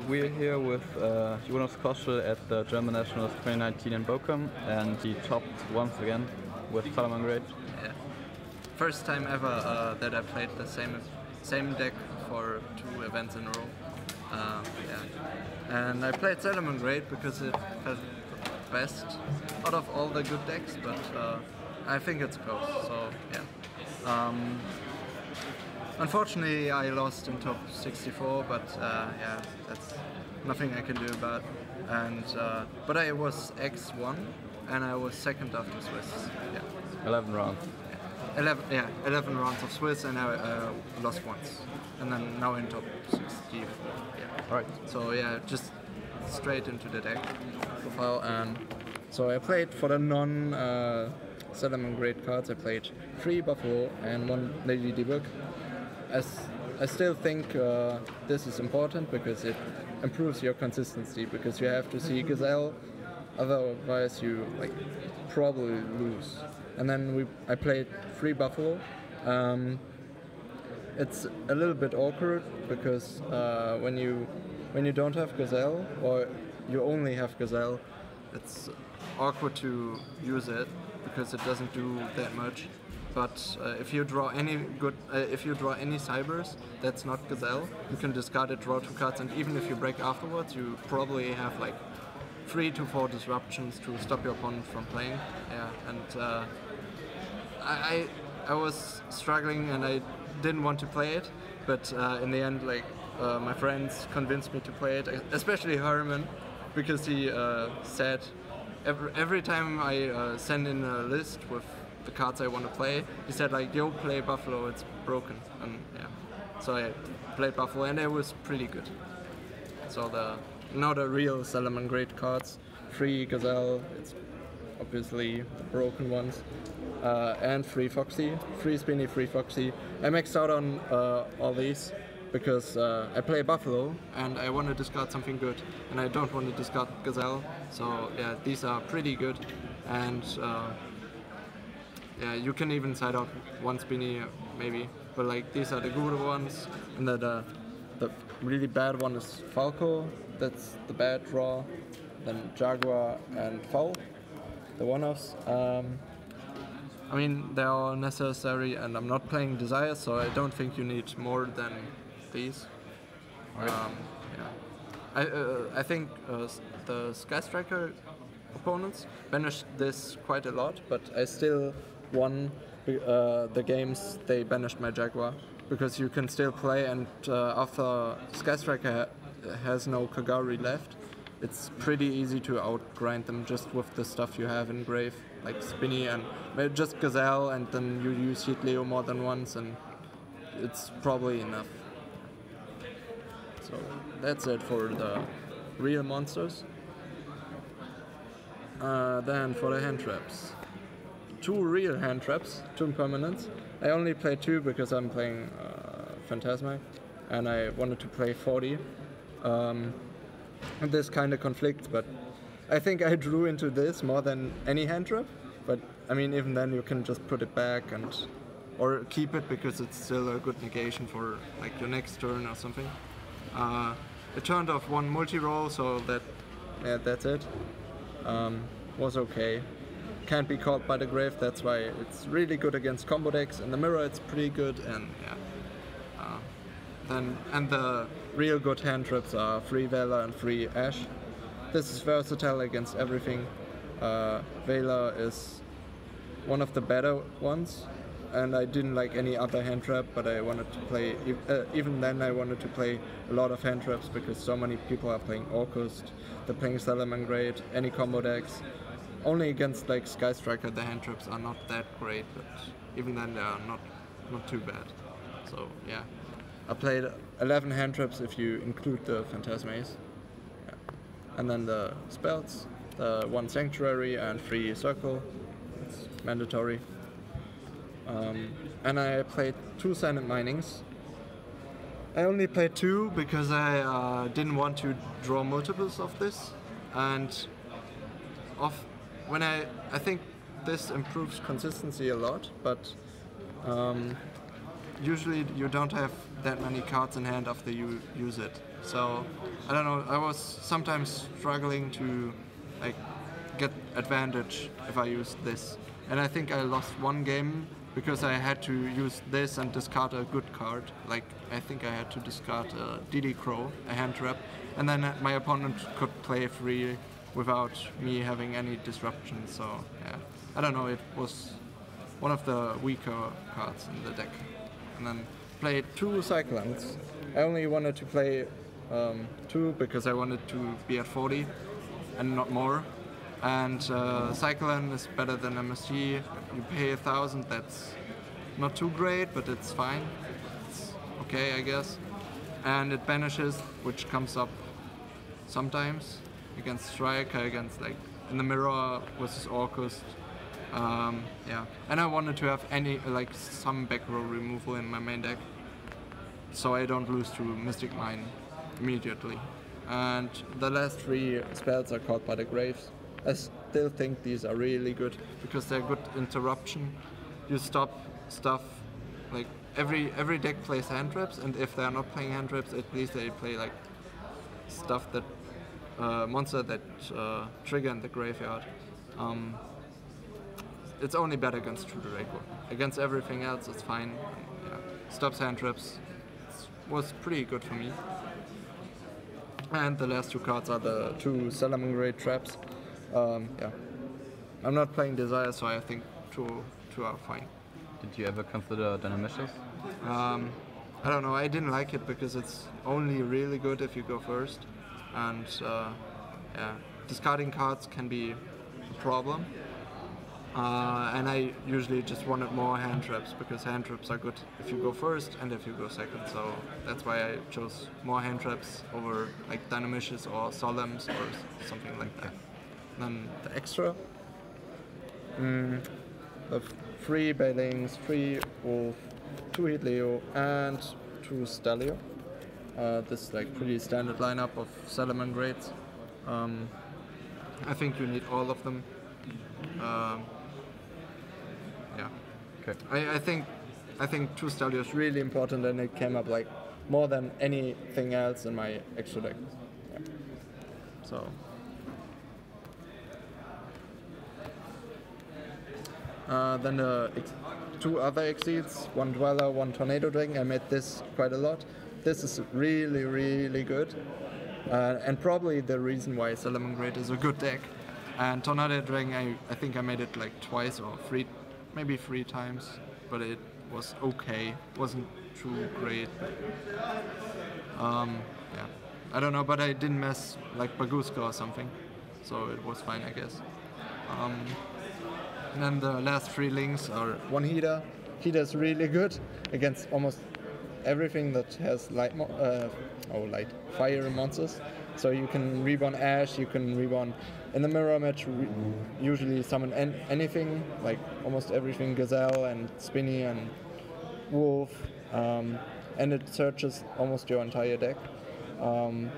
we're here with Jonas Koschel at the German Nationals 2019 in Bochum, and he topped once again with Salamangreat. Yeah. First time ever that I played the same deck for 2 events in a row. And I played Salamangreat because it felt the best out of all the good decks, but I think it's close. So yeah. Unfortunately, I lost in top 64, but yeah, that's nothing I can do about. And but I was X1, and I was second after Swiss. Yeah. 11 rounds. 11 rounds of Swiss, and I lost once, and then now in top 64. Yeah. All right. So yeah, just straight into the deck profile, and so I played for the Salamangreat cards. I played 3 Buffalo and 1 Lady Debug. I still think this is important because it improves your consistency, because you have to see Gazelle, otherwise you probably lose. And then I played 3 Buffalo. It's a little bit awkward because when you don't have Gazelle, or you only have Gazelle, it's awkward to use it because it doesn't do that much. But if you draw any Cybers that's not Gazelle, you can discard it, draw 2 cards, and even if you break afterwards, you probably have like 3 to 4 disruptions to stop your opponent from playing. Yeah, and I was struggling and I didn't want to play it, but in the end, my friends convinced me to play it, especially Herman, because he said every time I send in a list with the cards I want to play, he said yo, play Buffalo, it's broken. And yeah, so I played Buffalo and it was pretty good. So now the real Salamangreat cards, 3 Gazelle, it's obviously the broken ones, and 3 Foxy, 3 Spinny, 3 Foxy. I maxed out on all these because I play Buffalo and I want to discard something good, and I don't want to discard Gazelle. So yeah, these are pretty good, and yeah, you can even side out 1 Spinny maybe, but these are the good ones, and the really bad one is Falco, that's the bad draw, then Jaguar and Foul, the one-offs. I mean, they are necessary, and I'm not playing Desire, so I don't think you need more than these. Right. Yeah. I think the Sky Striker opponents banished this quite a lot, but I still won the games they banished my Jaguar, because you can still play, and after Sky Striker has no Kagari left, it's pretty easy to outgrind them just with the stuff you have in Grave, like Spinny and just Gazelle, and then you use Heat Leo more than once, and it's probably enough. So that's it for the real monsters. Then for the hand traps. 2 real hand traps, 2 permanents. I only played 2 because I'm playing Phantasma, and I wanted to play 40. And this kind of conflicts, but I think I drew into this more than any hand trap. But I mean, even then you can just put it back or keep it, because it's still a good negation for your next turn or something. It turned off 1 multi-roll, so that's it. Was okay. Can't be caught by the Grave, that's why it's really good against combo decks. In the mirror it's pretty good, and yeah. And the real good hand traps are 3 Vela and 3 Ash. This is versatile against everything. Vela is one of the better ones, and I didn't like any other hand trap, but I wanted to play, even then I wanted to play a lot of hand traps because so many people are playing Orcust, they're playing Salamangreat, any combo decks. Only against Sky Striker the hand traps are not that great, but even then they are not too bad. So yeah, I played 11 hand traps if you include the Phantasma's. Yeah. And then the spells, the 1 Sanctuary and 3 Circle, it's mandatory. And I played 2 Silent Minings. I only played 2 because I didn't want to draw multiples of this, and when I think this improves consistency a lot, but usually you don't have that many cards in hand after you use it. So I don't know. I was sometimes struggling to like get advantage if I used this, and I think I lost one game because I had to use this and discard a good card. Like I think I had to discard a DD Crow, a hand trap, and then my opponent could play free without me having any disruption. So yeah, I don't know. It was one of the weaker cards in the deck, and then played 2 Cyclones. I only wanted to play 2 because I wanted to be at 40 and not more. And Cyclone is better than MSG. You pay 1,000, that's not too great, but it's fine. It's okay, I guess. And it banishes, which comes up sometimes against Striker, against like in the mirror versus Orcust. Yeah, and I wanted to have some back row removal in my main deck, so I don't lose to Mystic Mine immediately. And the last 3 spells are caught by the Graves. I still think these are really good because they're good interruption. You stop stuff, like every deck plays hand traps, and if they're not playing hand traps, at least they play like stuff that monster that trigger in the graveyard. It's only bad against True Draco. Against everything else, it's fine. Yeah. Stops hand traps. Was pretty good for me. And the last 2 cards are the 2 Salamangreat traps. Yeah. I'm not playing Desire, so I think 2 are fine. Did you ever consider Dynamicious? I don't know. I didn't like it because it's only really good if you go first, and yeah, discarding cards can be a problem. And I usually just wanted more hand traps because hand traps are good if you go first and if you go second. So that's why I chose more hand traps over like Dynamicious or Solemns or something like that. Then the extra, the 3 Bailings, 3 Wolf, 2 Hit Leo, and 2 Stelio. This is like pretty standard lineup of Salamangreats. I think you need all of them. Yeah. Okay. I think 2 Stelio is really important, and it came up like more than anything else in my extra deck. Yeah. So. Then the 2 other exceeds, 1 Dweller, 1 Tornado Dragon. I made this quite a lot. This is really, really good, and probably the reason why Salamangreat is a good deck. And Tornado Dragon, I think I made it like twice or maybe 3 times, but it was okay. Wasn't too great. Yeah, I don't know, but I didn't mess like Baguska or something, so it was fine, I guess. And then the last 3 links are 1 Heater. Heater's really good against almost everything that has fire monsters. So you can reborn Ash, you can reborn in the mirror match, usually summon anything, like almost everything, Gazelle and Spinny and Wolf, and it searches almost your entire deck. And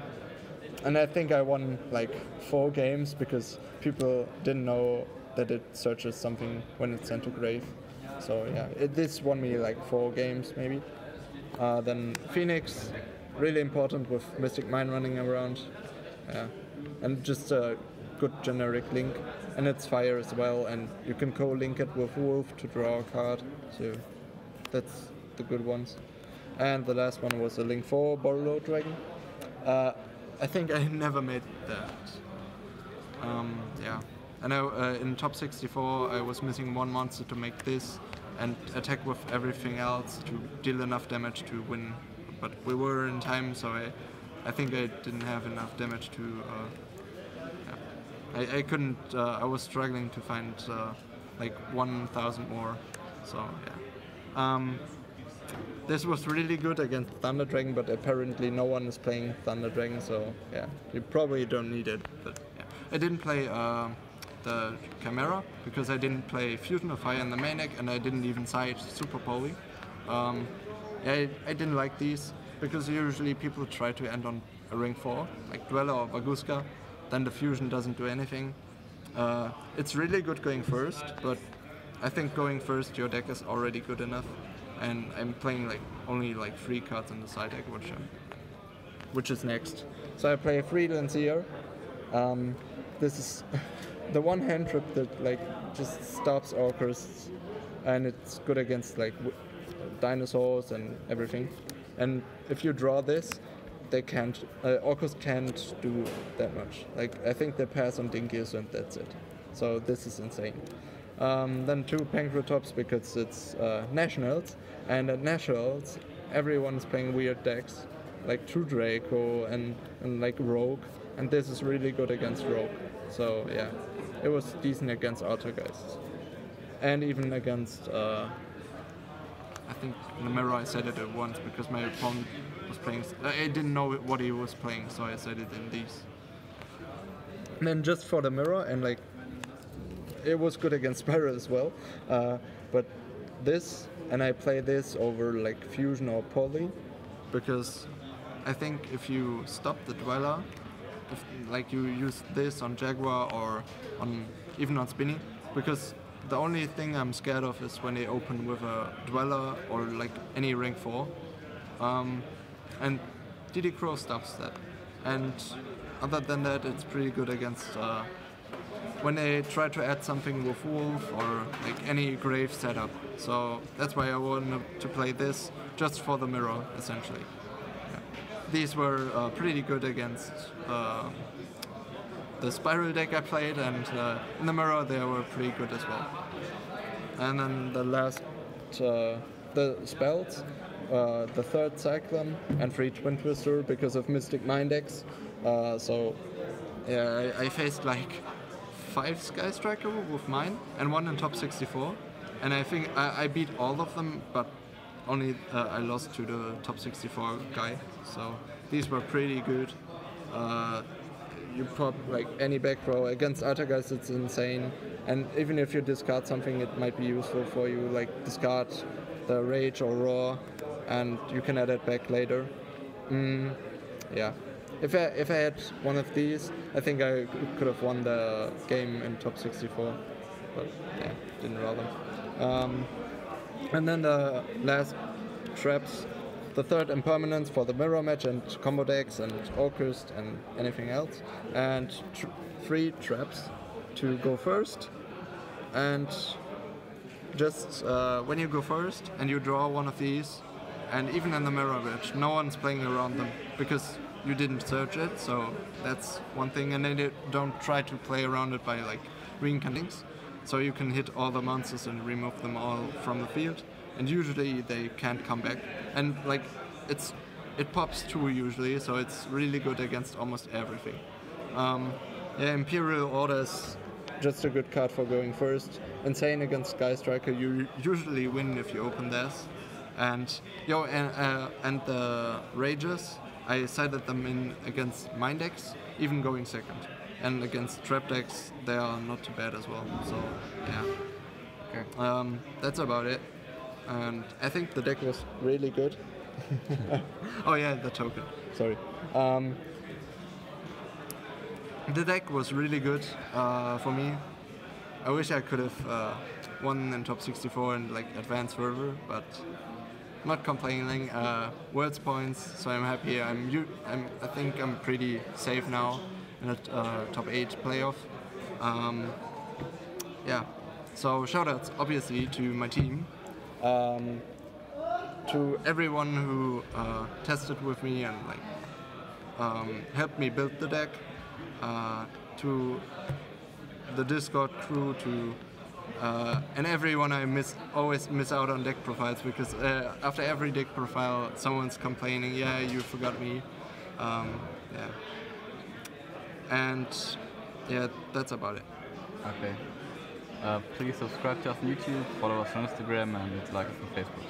I think I won like 4 games because people didn't know that it searches something when it's sent to grave. So yeah, this won me like 4 games maybe. Then Phoenix, really important with Mystic Mine running around. Yeah, and just a good generic link. And it's fire as well, and you can co-link it with Wolf to draw a card. So that's the good ones. And the last one was a link 4 Borlow Dragon. I think I never made that. Yeah. And in top 64 I was missing 1 monster to make this and attack with everything else to deal enough damage to win. But we were in time, so I think I didn't have enough damage to... yeah. I couldn't... I was struggling to find like 1,000 more, so yeah. This was really good against Thunder Dragon, but apparently no one is playing Thunder Dragon, so yeah, you probably don't need it. But yeah. I didn't play the Chimera because I didn't play Fusion of Fire in the main deck, and I didn't even side Super Poly. Yeah, I didn't like these because usually people try to end on a ring 4, like Dweller or Baguska, then the Fusion doesn't do anything. It's really good going first, but I think going first your deck is already good enough, and I'm playing like only like 3 cards in the side deck, which which is next. So I play Freelance here. This is the one hand trip that like just stops orcas, and it's good against like dinosaurs and everything. And if you draw this, they can't. Orcas can't do that much. Like I think they pass on Dinkies and that's it. So this is insane. Then 2 Pankratops because it's nationals, and at nationals everyone's playing weird decks like True Draco and like Rogue, and this is really good against Rogue. So yeah, it was decent against Altergeist, and even against I think in the mirror I said it at once because my opponent was playing. I didn't know what he was playing, so I said it in these. And then just for the mirror, and like it was good against Spiral as well, but this, and I play this over like Fusion or Poly, because I think if you stop the Dweller, if like you use this on Jaguar or on even on Spinny, because the only thing I'm scared of is when they open with a Dweller or like any rank 4, and DD Crow stops that. And other than that, it's pretty good against when they try to add something with Wolf or like any grave setup. So that's why I wanted to play this, just for the mirror, essentially. Yeah. These were pretty good against the Spiral deck I played, and in the mirror they were pretty good as well. And then the last, the spells, the 3rd Cyclone and 3 Twin Twister because of Mystic Mind decks. So yeah, I faced like 5 Sky Striker with mine and 1 in top 64, and I think I beat all of them, but only I lost to the top 64 guy. So these were pretty good. You pop like any back row against Altergeist, it's insane. And even if you discard something, it might be useful for you, like discard the Rage or Roar, and you can add it back later. Yeah. If I had one of these, I think I could have won the game in top 64, but yeah, didn't draw them. And then the last traps, the 3rd Impermanence for the mirror match and combo decks and Orcust and anything else, and 3 traps to go first. And just when you go first and you draw one of these, and even in the mirror match, no one's playing around them because you didn't search it, so that's one thing. And then you don't try to play around it by like reincantings, so you can hit all the monsters and remove them all from the field, and usually they can't come back. And like it pops 2 usually, so it's really good against almost everything. Yeah, Imperial Order is just a good card for going first. Insane against Sky Striker, you usually win if you open this. And and the Rages, I sided them in against mine decks, even going second. And against trap decks, they are not too bad as well. So yeah, okay. That's about it. And I think the deck was really good. Oh yeah, the token. Sorry. The deck was really good for me. I wish I could have won in top 64 and like advanced further, but not complaining. Worlds points, so I'm happy. I think I'm pretty safe now in a top 8 playoff. Yeah. So shoutouts obviously to my team, to everyone who tested with me and like helped me build the deck, to the Discord crew, to and everyone I always miss out on deck profiles, because after every deck profile someone's complaining, yeah, you forgot me. Yeah. And yeah, that's about it. Okay. Please subscribe to us on YouTube, follow us on Instagram, and like us on Facebook.